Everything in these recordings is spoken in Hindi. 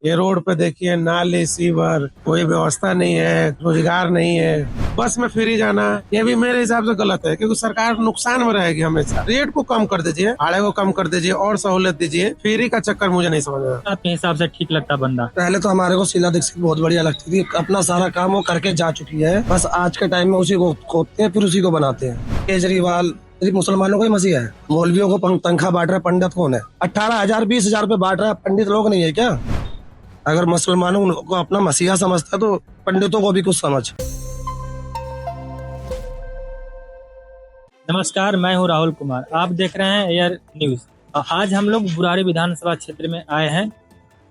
ये रोड पे देखिए नाले सीवर कोई व्यवस्था नहीं है, रोजगार नहीं है। बस में फ्री जाना ये भी मेरे हिसाब से गलत है, क्योंकि सरकार नुकसान में रहेगी हमेशा। रेट को कम कर दीजिए, भाड़े को कम कर दीजिए और सहूलियत दीजिए। फ्री का चक्कर मुझे नहीं समझ में। आपके हिसाब से ठीक लगता बंदा? पहले तो हमारे को शीला दीक्षित बहुत बढ़िया लगती थी, अपना सारा काम वो करके जा चुकी है। बस आज के टाइम में उसी को खोदते हैं, फिर उसी को बनाते हैं। केजरीवाल सिर्फ मुसलमानों का ही मसीहा है, मौलवियों को तनख्वाह बांट रहा है। पंडित कौन है? 18,000 20,000 रुपए बांट रहा है। पंडित लोग नहीं है क्या? अगर मुसलमानों को अपना मसीहा समझता है तो पंडितों को भी कुछ समझ। नमस्कार, मैं हूं राहुल कुमार। आप देख रहे हैं एयर न्यूज। आज हम लोग बुराड़ी विधानसभा क्षेत्र में आए हैं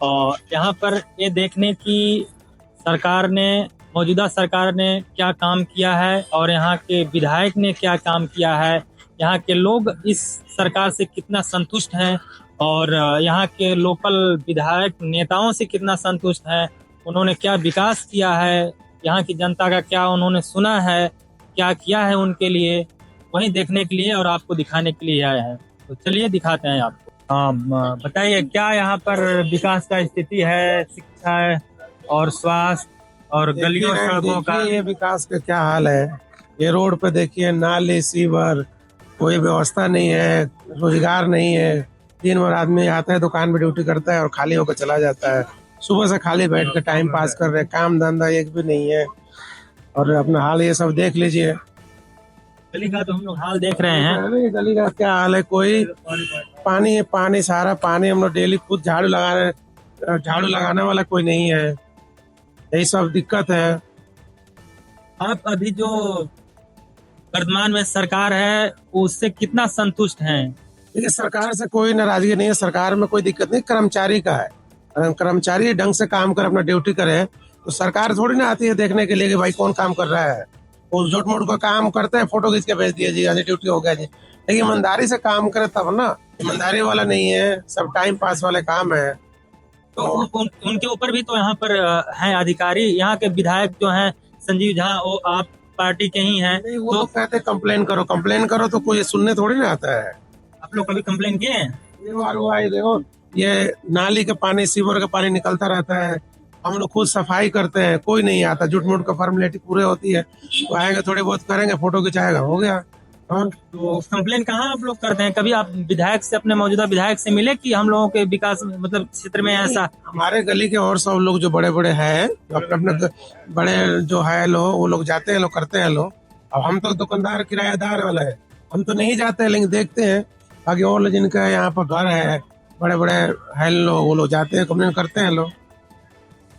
और यहाँ पर ये देखने की मौजूदा सरकार ने क्या काम किया है और यहाँ के विधायक ने क्या काम किया है, यहाँ के लोग इस सरकार से कितना संतुष्ट हैं और यहाँ के लोकल विधायक नेताओं से कितना संतुष्ट हैं, उन्होंने क्या विकास किया है, यहाँ की जनता का क्या उन्होंने सुना है, क्या किया है उनके लिए, वही देखने के लिए और आपको दिखाने के लिए आए हैं। तो चलिए दिखाते हैं आपको। बताइए क्या यहाँ पर विकास का स्थिति है, शिक्षा और स्वास्थ्य और गलियों सड़कों का? ये विकास का क्या हाल है। ये रोड पे देखिए नाले सीवर कोई व्यवस्था नहीं है, रोजगार नहीं है। दिन भर आदमी आता है, दुकान में ड्यूटी करता है और खाली होकर चला जाता है। सुबह से खाली बैठ कर टाइम पास कर रहे हैं, काम धंधा एक भी नहीं है। और अपना हाल ये सब देख लीजिए। गली का तो हम लोग हाल देख रहे हैं। गली का क्या हाल है, कोई पानी है, पानी सारा पानी। हम लोग डेली खुद झाड़ू लगाने वाला कोई नहीं है। यही सब दिक्कत है। आप अभी जो वर्तमान में सरकार है उससे कितना संतुष्ट हैं? देखिए, सरकार से कोई नाराजगी नहीं है, सरकार में कोई दिक्कत नहीं, कर्मचारी का है। अगर कर्मचारी ढंग से काम कर, अपना ड्यूटी करे, तो सरकार थोड़ी ना आती है देखने के लिए कि भाई कौन काम कर रहा है। वो झूठ मूठ का काम करते हैं, फोटो खींच के भेज दिया जी, आज ड्यूटी हो गया जी। लेकिन ईमानदारी से काम करे तब ना। ईमानदारी वाला नहीं है, सब टाइम पास वाले काम है। तो उनके ऊपर भी तो यहाँ पर हैं अधिकारी। यहाँ के विधायक जो हैं संजीव झा, वो आप पार्टी के ही हैं। वो तो कहते कंप्लेन करो तो कोई सुनने थोड़ी ना आता है। आप लोग कभी कंप्लेन किए हैं? देखो, ये नाली का पानी, सीवर का पानी निकलता रहता है। हम लोग खुद सफाई करते हैं, कोई नहीं आता। झूठ मूठ का फॉर्मेलिटी पूरे होती है, तो आएंगे थोड़े बहुत करेंगे, फोटो खिंचाएगा, हो गया। और तो कंप्लेन कहाँ आप लोग करते हैं? कभी आप विधायक से, अपने मौजूदा विधायक से मिले कि हम लोगों के विकास मतलब क्षेत्र में ऐसा? हमारे गली के और सब लोग जो बड़े बड़े हैं, अपने अपने बड़े जो है लोग, वो लोग जाते हैं, लोग करते हैं लोग। अब हम तो दुकानदार किराएदार वाला है, हम तो नहीं जाते हैं, लेकिन देखते हैं। बाकी और लोग जिनका यहाँ पर घर है, बड़े बड़े है लोग, वो लोग जाते हैं, कंप्लेन करते हैं लोग।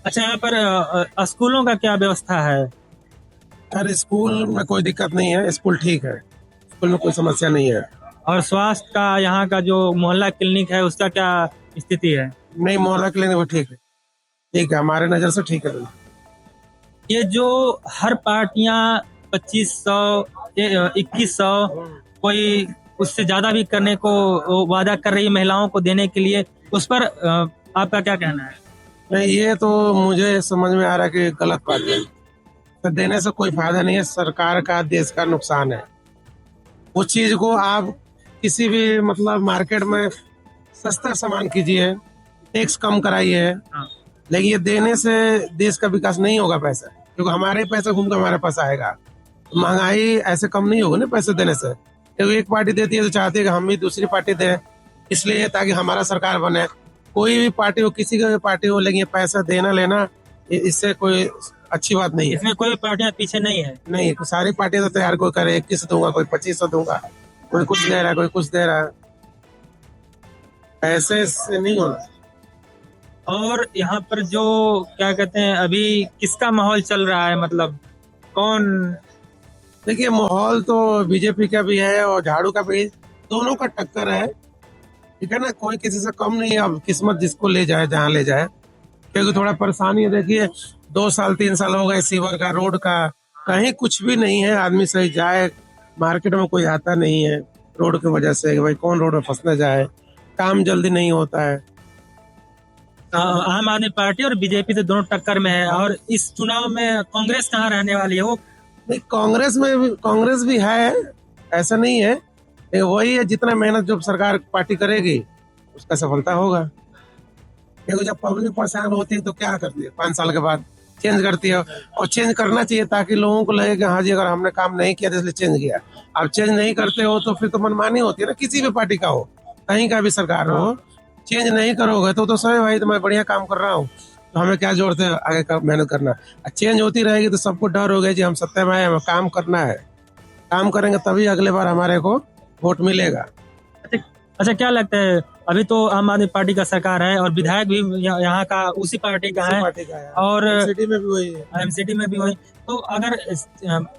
अच्छा, यहाँ पर स्कूलों का क्या व्यवस्था है? अरे स्कूल में कोई दिक्कत नहीं है, स्कूल ठीक है, स्कूल में कोई समस्या नहीं है। और स्वास्थ्य का, यहाँ का जो मोहल्ला क्लिनिक है उसका क्या स्थिति है? नहीं, मोहल्ला क्लिनिक वो ठीक है, ठीक है, हमारे नजर से ठीक है। ये जो हर पार्टियां 2500 2100 कोई उससे ज्यादा भी करने को वादा कर रही है महिलाओं को देने के लिए, उस पर आपका क्या कहना है? नहीं, ये तो मुझे समझ में आ रहा है कि गलत बात है। तो देने से कोई फायदा नहीं है, सरकार का, देश का नुकसान है। उस चीज को आप किसी भी मतलब मार्केट में सस्ता सामान कीजिए, टैक्स कम कराइए, लेकिन ये देने से देश का विकास नहीं होगा पैसा, क्योंकि हमारे पैसे घूम कर हमारे पास आएगा। महंगाई ऐसे कम नहीं होगा ना पैसे देने से। क्योंकि एक पार्टी देती है तो चाहती है कि हम भी दूसरी पार्टी दें, इसलिए ताकि हमारा सरकार बने। कोई भी पार्टी हो, किसी का भी पार्टी हो, लेकिन ये पैसा देना लेना इससे कोई अच्छी बात नहीं है। इसमें कोई पार्टियां पीछे नहीं है? नहीं, सारी पार्टियां तो तैयार, कोई करे 21 दूंगा, कोई 2500 दूंगा, कोई कुछ दे रहा है, कोई कुछ दे रहा है। ऐसे से नहीं होना। और यहाँ पर जो क्या कहते हैं, अभी किसका माहौल चल रहा है, मतलब कौन? देखिए, माहौल तो बीजेपी का भी है और झाड़ू का भी, दोनों का टक्कर है, ठीक है ना। कोई किसी से कम नहीं है। अब किस्मत जिसको ले जाए, जहाँ ले जाए, क्योंकि थोड़ा परेशानी है। देखिए, 2 साल 3 साल हो गए, सीवर का, रोड का कहीं कुछ भी नहीं है। आदमी सही जाए, मार्केट में कोई आता नहीं है रोड की वजह से कि भाई कौन रोड में फंसने जाए। काम जल्दी नहीं होता है। आम आदमी पार्टी और बीजेपी से दोनों टक्कर में है। और इस चुनाव में कांग्रेस कहाँ रहने वाली है? वो नहीं, कांग्रेस भी है, ऐसा नहीं है। वही है, जितना मेहनत जो सरकार पार्टी करेगी उसका सफलता होगा। देखो जब पब्लिक परेशान होती है तो क्या करती है, 5 साल के बाद चेंज करती है। और चेंज करना चाहिए ताकि लोगों को लगे कि हाँ जी अगर हमने काम नहीं किया तो इसलिए चेंज किया। अब चेंज नहीं करते हो तो फिर तो मनमानी होती है ना, किसी भी पार्टी का हो, कहीं का भी सरकार हो। चेंज नहीं करोगे तो सही भाई तो मैं बढ़िया काम कर रहा हूँ, तो हमें क्या जरूरत है आगे का मेहनत करना। चेंज होती रहेगी तो सबको डर हो गया जी हम सत्ता में आए, हमें काम करना है, काम करेंगे तभी अगले बार हमारे को वोट मिलेगा। अच्छा, क्या लगता है, अभी तो आम आदमी पार्टी का सरकार है और विधायक भी यहाँ का उसी पार्टी का है, पार्टी का है और सिटी में भी वही है, एमसीडी में भी वही। तो अगर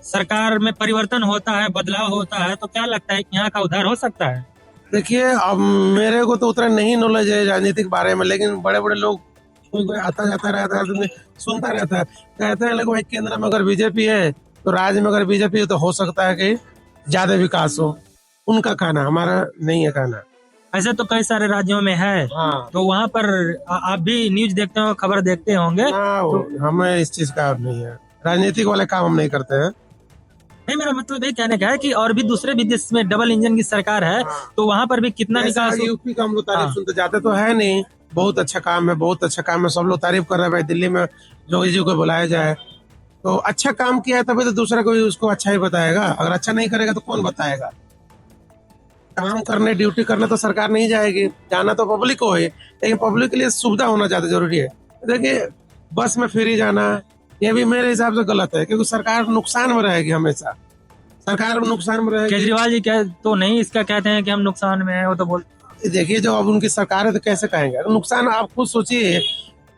सरकार में परिवर्तन होता है, बदलाव होता है, तो क्या लगता है कि यहाँ का उद्धार हो सकता है? देखिए अब मेरे को तो उतना नहीं नॉलेज है राजनीतिक बारे में, लेकिन बड़े बड़े लोग कोई आता जाता रहता है तो सुनता रहता है, कहते हैं लेकिन भाई केंद्र में अगर बीजेपी है तो राज्य में अगर बीजेपी है तो हो सकता है कि ज्यादा विकास हो। उनका कहना, हमारा नहीं है कहना। ऐसे तो कई सारे राज्यों में है। हाँ तो वहाँ पर आप भी न्यूज देखते हो, खबर देखते होंगे। हमें इस चीज का नहीं है, राजनीतिक वाले काम हम नहीं करते हैं। नहीं, मेरा मतलब ये कहने का है कि और भी दूसरे भी देश में डबल इंजन की सरकार है, तो वहाँ पर भी कितना विकास हो। यूपी का हम लोग तारीफ सुनते जाते तो है नहीं, बहुत अच्छा काम है, बहुत अच्छा काम है, सब लोग तारीफ कर रहे हैं भाई दिल्ली में योगी जी को बुलाया जाए, तो अच्छा काम किया है तभी तो दूसरा कोई उसको अच्छा ही बताएगा। अगर अच्छा नहीं करेगा तो कौन बताएगा। काम करने ड्यूटी करने तो सरकार नहीं जाएगी, जाना तो पब्लिक को है, लेकिन पब्लिक के लिए सुविधा होना ज्यादा जरूरी है। देखिए बस में फ्री जाना ये भी मेरे हिसाब से गलत है, क्योंकि सरकार नुकसान में रहेगी, हमेशा सरकार नुकसान में रहेगी। केजरीवाल जी क्या तो नहीं इसका कहते हैं कि हम नुकसान में है, वो तो बोल। देखिए जो अब उनकी सरकार है तो कैसे कहेंगे नुकसान। आप खुद सोचिए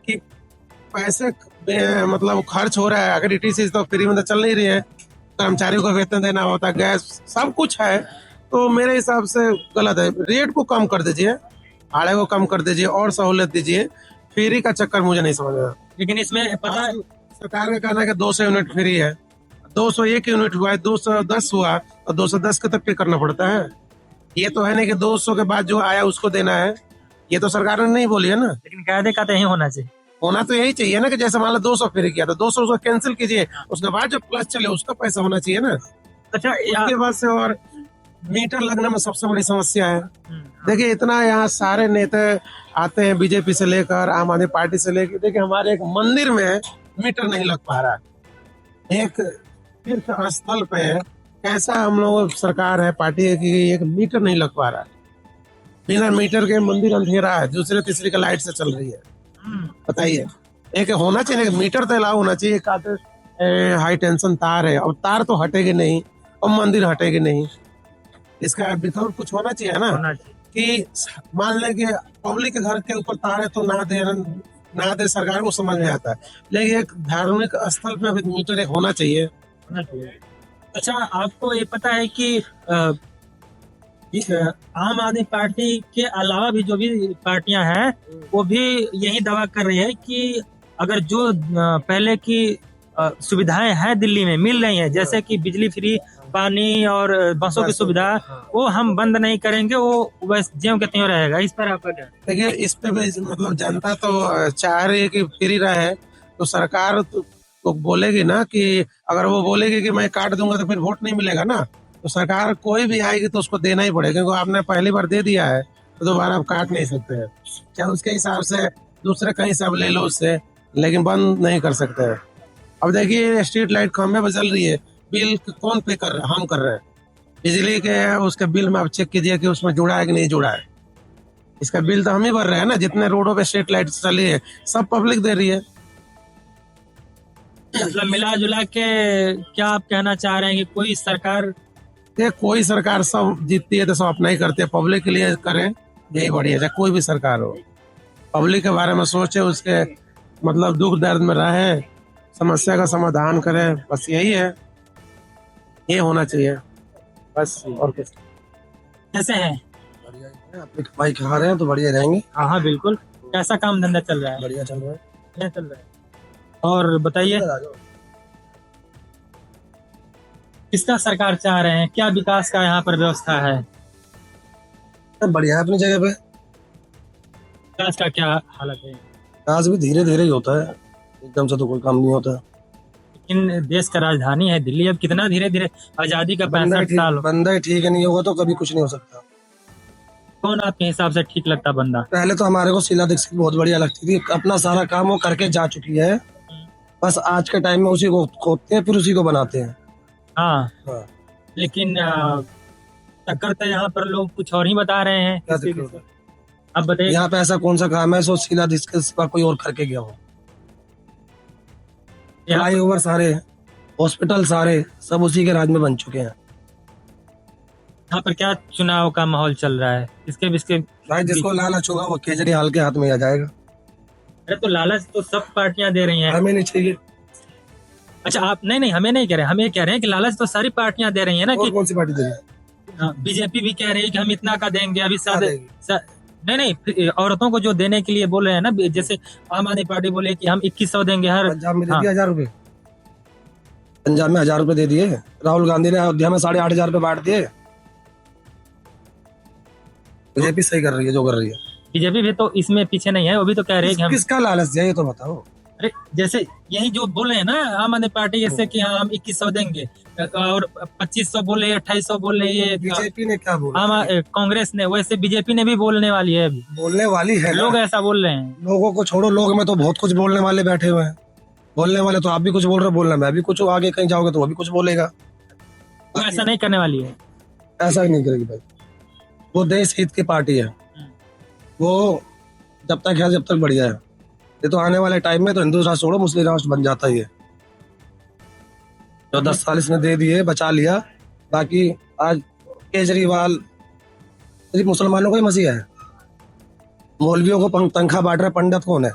कि पैसे मतलब खर्च हो रहा है, अगर ईटीसी तो फ्री में तो चल नहीं रही है, कर्मचारियों को वेतन देना होता है, गैस सब कुछ है, तो मेरे हिसाब से गलत है। रेट को कम कर दीजिए, भाड़े को कम कर दीजिए और सहूलियत दीजिए, फ्री का चक्कर मुझे नहीं समझ रहा। लेकिन इसमें पता है सरकार का कहना है कि 200 यूनिट फ्री है, 201 यूनिट हुआ है, 210 हुआ और 210 का तक पे करना पड़ता है। ये तो है नहीं कि 200 के बाद जो आया उसको देना है, ये तो सरकार ने नहीं बोली है ना। लेकिन कायदे का तो यही होना चाहिए, होना तो यही चाहिए ना कि जैसे मान लो 200 फ्री किया तो 200 उसको कैंसिल कीजिए, उसके बाद जो प्लस चले उसका पैसा होना चाहिए ना। अच्छा उसके बाद से और मीटर लगने में सबसे बड़ी समस्या है। देखिए इतना यहाँ सारे नेता आते हैं बीजेपी से लेकर आम आदमी पार्टी से लेकर, देखिए हमारे एक मंदिर में मीटर नहीं लग पा रहा, एक तीर्थ स्थल पे कैसा हम लोग सरकार है पार्टी है कि एक मीटर नहीं लग पा रहा, बिना मीटर के मंदिर अंधेरा है, दूसरे तीसरे का लाइट से चल रही है। बताइए, एक होना चाहिए मीटर तो अलाउ होना चाहिए, एक हाई टेंशन तार है, अब तार तो हटेगी नहीं और मंदिर हटेगी नहीं, इसका विकल्प कुछ होना चाहिए ना। कि मान लें कि पब्लिक के घर के ऊपर तार है तो ना दे सरकार को समझ में आता है, लेकिन एक धार्मिक स्थल पे अभी मीटर एक होना चाहिए। अच्छा, आपको ये पता है कि आम आदमी पार्टी के अलावा भी जो भी पार्टियां हैं वो भी यही दावा कर रही है कि अगर जो पहले की सुविधाएं हैं दिल्ली में मिल रही हैं, जैसे कि बिजली फ्री, पानी और बसों की सुविधा, वो हम बंद नहीं करेंगे, वो बस ज्यों के त्यों रहेगा। इस पर आपका क्या? देखिए इस पे भी मतलब जनता तो चाह रही है कि फ्री रहे, तो सरकार तो बोलेगी ना कि अगर वो बोलेगी कि मैं काट दूंगा तो फिर वोट नहीं मिलेगा ना, तो सरकार कोई भी आएगी तो उसको देना ही पड़ेगा, क्योंकि आपने पहली बार दे दिया है तो दोबारा आप काट नहीं सकते हैं। चाहे उसके हिसाब से दूसरे कहीं से आप ले लो उससे, लेकिन बंद नहीं कर सकते हैं। अब देखिए स्ट्रीट लाइट खंभे पर जल रही है, बिल कौन पे कर रहा है? हम कर रहे हैं। बिजली के उसके बिल में आप चेक कीजिए कि उसमें जुड़ा है कि नहीं जुड़ा है, इसका बिल तो हम ही भर रहे हैं ना। जितने रोडों पे स्ट्रीट लाइट चली है सब पब्लिक दे रही है। मतलब मिला जुला के क्या आप कहना चाह रहे हैं कि कोई सरकार कोई सरकार सब जीतती है तो सब अपना ही करते हैं, पब्लिक के लिए करें यही बढ़िया, चाहे कोई भी सरकार हो, पब्लिक के बारे में सोचे, उसके मतलब दुख दर्द में रहे, समस्या का समाधान करें, बस यही है, ये होना चाहिए बस। और कुछ कैसे हैं? अपनी कमाई खा रहे हैं तो बढ़िया रहेंगे। हाँ बिल्कुल। कैसा काम धंधा चल रहा है? बढ़िया चल रहा है। बढ़िया चल रहा है। और बताइए किसका सरकार चाह रहे हैं, क्या विकास का यहाँ पर व्यवस्था है? बढ़िया है अपनी जगह पे। विकास का क्या हालत है? विकास भी धीरे धीरे ही होता है, एकदम से तो कोई काम नहीं होता। लेकिन देश का राजधानी है दिल्ली, अब कितना धीरे धीरे आजादी का 65 साल बंदा ठीक है, नहीं होगा तो कभी कुछ नहीं हो सकता। कौन आपके हिसाब से ठीक लगता बंदा? पहले तो हमारे को शीला दीक्षित बहुत बढ़िया लगती थी, अपना सारा काम वो करके जा चुकी है। बस आज के टाइम में उसी को खोदते हैं फिर उसी को बनाते हैं। हाँ, हाँ। लेकिन टक्कर तो यहाँ पर लोग कुछ और ही बता रहे हैं। क्या दिक्कत है? अब बताइए। यहाँ पे ऐसा कौन सा काम है सो शीला दीक्षित के सिवा कोई और करके गया हो? यहाँ फ्लाईओवर सारे, हॉस्पिटल सारे सब उसी के राज में बन चुके हैं। पर क्या चुनाव का माहौल चल रहा है? इसके भाई जिसको लालच होगा वो केजरीवाल के हाथ में आ जाएगा। अरे तो लालच तो सब पार्टियां दे रही हैं। हमें नहीं चाहिए। अच्छा, आप नहीं हमें नहीं कह रहे, हम ये कह रहे हैं कि लालच तो सारी पार्टियां दे रही है ना। और कि कौन सी पार्टी दे रही है? बीजेपी भी कह रही है कि हम इतना का देंगे। अभी क्या देगी? नहीं, औरतों को जो देने के लिए बोल रहे हैं ना, जैसे आम आदमी पार्टी बोले कि हम 2100 देंगे हर। पंजाब में दे दिए 1000 रुपए। पंजाब में 1000 रुपए दे दिए। राहुल गांधी ने अयोध्या में 8,500 रुपए बांट दिए। बीजेपी सही कर रही है जो कर रही है। बीजेपी भी तो इसमें पीछे नहीं है, वो भी तो कह रहे हैं कि हम। किसका लालच दिया ये तो बताओ। अरे जैसे यही जो बोले हैं ना आम आदमी पार्टी, जैसे कि हाँ हम 2100 देंगे और 2500 बोले, 2800 बोले। ये बीजेपी ने क्या बोला? कांग्रेस ने, वैसे बीजेपी ने भी बोलने वाली है अभी। बोलने वाली है। लोग ऐसा बोल रहे हैं। लोगों को छोड़ो, लोग में तो बहुत कुछ बोलने वाले बैठे हुए हैं। बोलने वाले तो आप भी कुछ बोल रहे हो, बोलना मैं भी कुछ हूँ। आगे कहीं जाओगे तो वो भी कुछ बोलेगा। वो ऐसा नहीं करने वाली है। ऐसा ही नहीं करेगी भाई। वो देश हित की पार्टी है। वो जब तक है जब तक बढ़िया है। ये तो आने वाले टाइम में तो हिंदू राष्ट्र छोड़ो मुस्लिम राष्ट्र बन जाता ही है। तो 10 साल इसने दे दिए, बचा लिया। बाकी आज केजरीवाल सिर्फ मुसलमानों का ही मसीहा है। मौलवियों को तनख्वाह बांट रहा है। पंडित कौन है?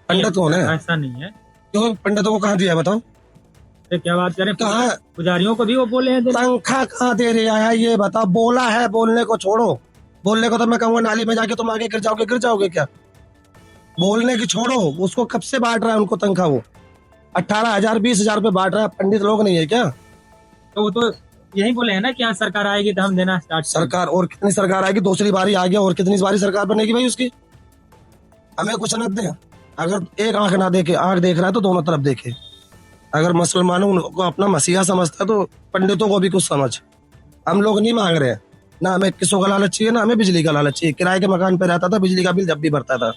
पंडित कौन है? ऐसा नहीं है। क्यों पंडितों को कहाँ दिया है बताओ? क्या बात करें, कहाँ? पुजारियों को भी वो बोले हैं। तनख्वाह कहाँ दे रहा है ये बताओ? बोला है, बोलने को छोड़ो। बोलने को तो मैं कहूँगा नाली में जाके तुम आगे गिर जाओगे क्या? बोलने की छोड़ो। उसको कब से बांट रहा है उनको तनख्वाह? वो 18,000 20,000 रुपए बांट रहा है। पंडित लोग नहीं है क्या? तो वो तो यही बोले हैं ना कि यहाँ सरकार आएगी तो हम देना स्टार्ट। सरकार और कितनी सरकार आएगी? दूसरी बारी आ गया और कितनी बारी सरकार बनेगी भाई उसकी? हमें कुछ न दे। अगर एक आंख ना देखे, आंख देख रहा है तो दोनों तरफ देखे। अगर मुसलमानों को अपना मसीहा समझता है तो पंडितों को भी कुछ समझ। हम लोग नहीं मांग रहे हैं ना, हमें किसों का लालच चाहिए ना हमें बिजली का लालच चाहिए। किराए के मकान पे रहता था, बिजली का बिल जब भी भरता था।